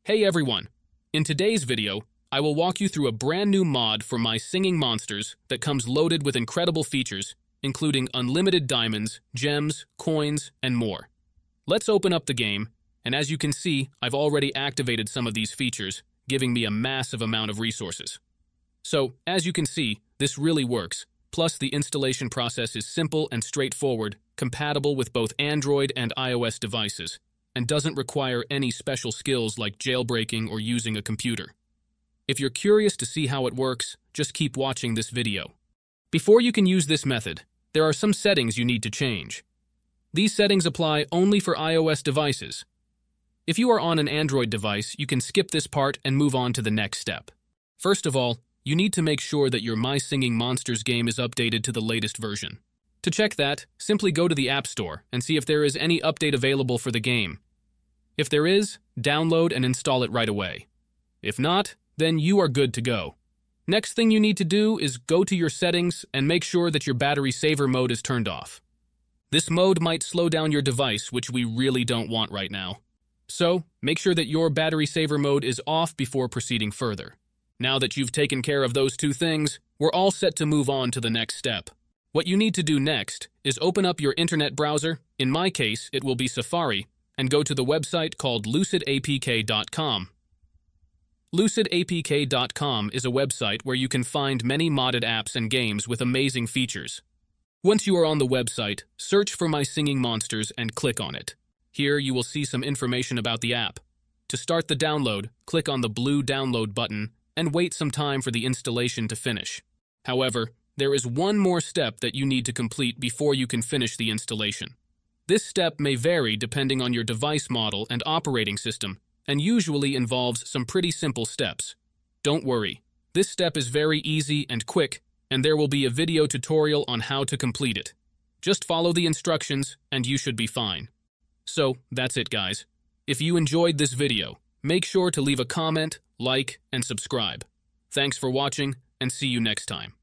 Hey everyone! In today's video, I will walk you through a brand new mod for My Singing Monsters that comes loaded with incredible features, including unlimited diamonds, gems, coins, and more. Let's open up the game, and as you can see, I've already activated some of these features, giving me a massive amount of resources. So, as you can see, this really works. Plus, the installation process is simple and straightforward, compatible with both Android and iOS devices, and doesn't require any special skills like jailbreaking or using a computer. If you're curious to see how it works, just keep watching this video. Before you can use this method, there are some settings you need to change. These settings apply only for iOS devices. If you are on an Android device, you can skip this part and move on to the next step. First of all, you need to make sure that your My Singing Monsters game is updated to the latest version. To check that, simply go to the App Store and see if there is any update available for the game. If there is, download and install it right away. If not, then you are good to go. Next thing you need to do is go to your settings and make sure that your battery saver mode is turned off. This mode might slow down your device, which we really don't want right now. So, make sure that your battery saver mode is off before proceeding further. Now that you've taken care of those two things, we're all set to move on to the next step. What you need to do next is open up your internet browser, in my case it will be Safari, and go to the website called lucidapk.com. Lucidapk.com is a website where you can find many modded apps and games with amazing features. Once you are on the website, search for My Singing Monsters and click on it. Here you will see some information about the app. To start the download, click on the blue download button and wait some time for the installation to finish. However, there is one more step that you need to complete before you can finish the installation. This step may vary depending on your device model and operating system, and usually involves some pretty simple steps. Don't worry, this step is very easy and quick, and there will be a video tutorial on how to complete it. Just follow the instructions and you should be fine. So, that's it guys. If you enjoyed this video, make sure to leave a comment, like, and subscribe. Thanks for watching, and see you next time.